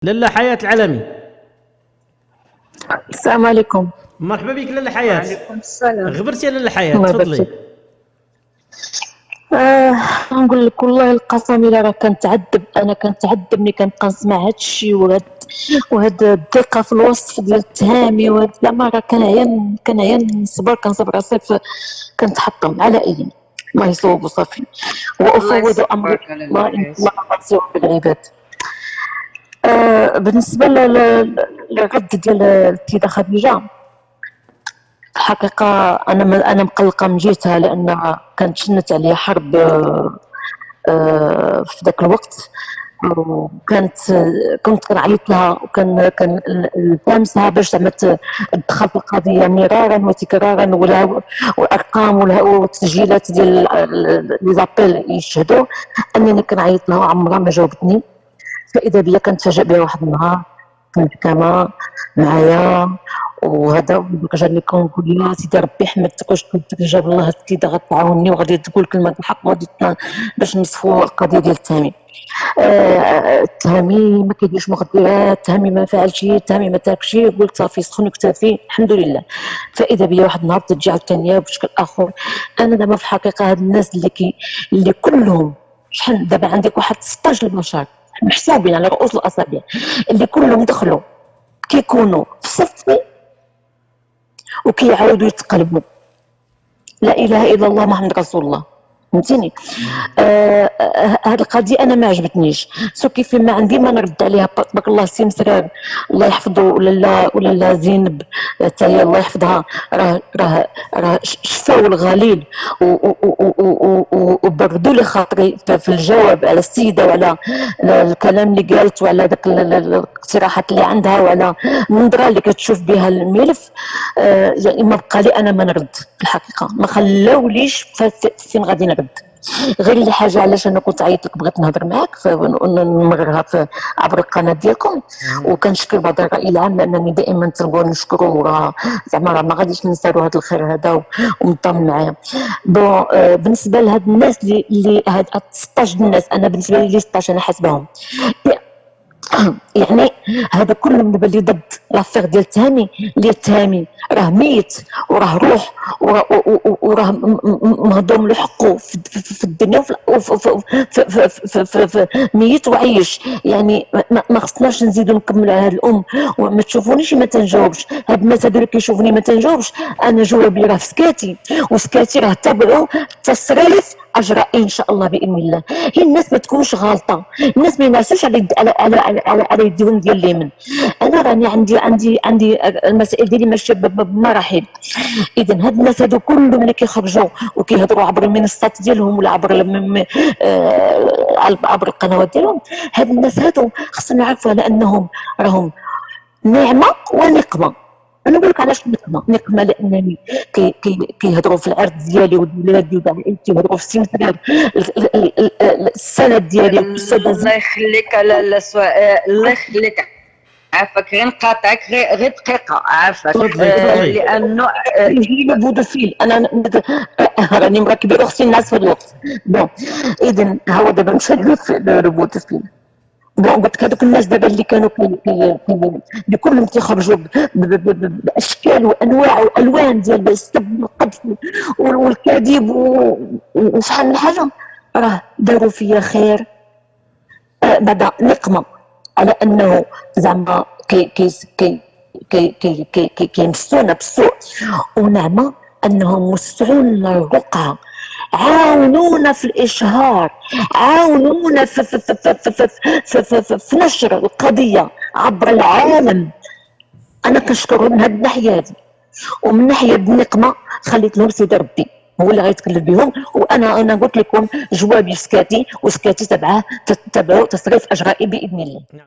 لاله حياة العالمي. السلام عليكم. مرحبا بك لاله حياة. وعليكم السلام. غبرتي يا لاله حياة، الله تفضلي. يبارك. نقول لك والله القسم الا راه كنتعذب، انا كنتعذب ملي كنبقى نسمع هاد الشيء وهاد الدقه في الوصف ديال التهامي وهاد زعما راه كنعيا كنصبر راسي كنتحطم على ايدي. الله يصوب صافي وافوض امري الله يصوب بالعباد. بالنسبه للرد ديال السيده خديجه، الحقيقه انا مقلقه من جهتها لان كانت شنت عليا حرب في ذاك الوقت، كنت كنعيط لها كان لامسها باش زعما تدخل في القضيه مرارا وتكرارا، والارقام والتسجيلات ديال لي زابيل يشهدوا انني كنعيط لها وعمرها ما جاوبتني. فاذا بيا كنتفاجئ بها واحد النهار في المحكمه معايا وهذا جاني كنقول لها سيدي ربي يحمدك واش كنت جاب الله السيده غتعاوني وغادي تقول كلمه الحق وغادي باش نصفوا القضيه ديال التهامي. التهامي ما كيديرش مخدرات، التهامي ما فعلش، التهامي ما تركش، قلت صافي سخن وكتافي الحمد لله. فاذا بيا واحد النهار ترجع الثانيه بشكل اخر. انا دابا في الحقيقه هاد الناس اللي كلهم شحال دابا عندك واحد 16 البشر محسوبين على رؤوس الاصابع اللي كلهم دخلوا كيكونوا في صفي وكيعاودوا يتقلبوا. لا اله الا الله محمد رسول الله، فهمتيني؟ هاد القضيه انا ما عجبتنيش، سو كيف ما عندي ما نرد عليها. تبارك الله سي مسرار الله يحفظه ولا زينب حتى هي الله يحفظها، راه شفاو الغليل وبردوا لي خاطري في الجواب على السيده وعلى الكلام اللي قالت وعلى داك الاقتراحات اللي عندها وعلى النظره اللي كتشوف بها الملف. يعني ما بقى لي انا ما نرد في الحقيقه، ما خلاوليش فين غادي نرد. غير اللي حاجه علاش انا كنت عيطت لك بغيت نهضر معاك نمررها عبر القناه ديالكم، وكنشكر بعض الراي العام لانني دائما تنقول نشكروا زعما ما غاديش ننساو هذا الخير هذا ومنضم معاه. بون بالنسبه لهاد الناس اللي هاد 16 الناس، انا بالنسبه لي 16 انا حاسبهم يعني هذا كلهم دابا اللي ضد لافيغ ديال التهامي راه ميت وراه روح وراه مهضوم له حقه في الدنيا ميت وعايش. يعني ما خصناش نزيدوا نكملوا على هذه الام وما تشوفونيش ما تنجاوبش. هاد الناس هادو اللي كيشوفوني ما تنجاوبش انا جوابي راه في سكاتي، وسكاتي راه تبعوا تصريف اجرائي ان شاء الله باذن الله. هي الناس ما تكونش غالطه، الناس ما ينعسوش على يديهم ديال اليمين. انا راني عندي المسائل ديالي ماشيه بمراحل. اذا هاد الناس هادو كلهم اللي كيخرجوا وكيهضروا عبر المنصات ديالهم ولا عبر القنوات ديالهم، هاد الناس هادو خصنا نعرفوا على انهم راهم نعمه ونقمه. انا نقول لك علاش نقمه لانني كيهضروا في العرض ديالي وديالي وعائلتي ويهضروا في السمسار السند ديالي. الله يخليك. لا سؤال الله يخليك عافاك، غير نقاطعك غير دقيقه عافاك. لانه يجي لي بودوفيل انا راني مركبه اختي الناس في الوقت. بون اذا هو دابا مشى للبودوفيل. قلت لك هذوك الناس دابا اللي كانوا اللي كلهم تيخرجوا باشكال وانواع والوان ديال السب والقذف والكذب وشحال من حاجه، راه داروا فيا خير بعد نقمه على انه زعما كيمسونا بالسوء، ونعمه انهم وسعونا الرقعه، عاونونا في الاشهار، عاونونا في نشر القضيه عبر العالم. انا كنشكرهم من هذه الناحيه هذه، ومن ناحيه النقمه خليت لهم سيدي ربي هو اللي غيتكلم بهم. وانا قلت لكم جوابي سكاتي وسكاتي تبعه تصريف اجرائي باذن الله.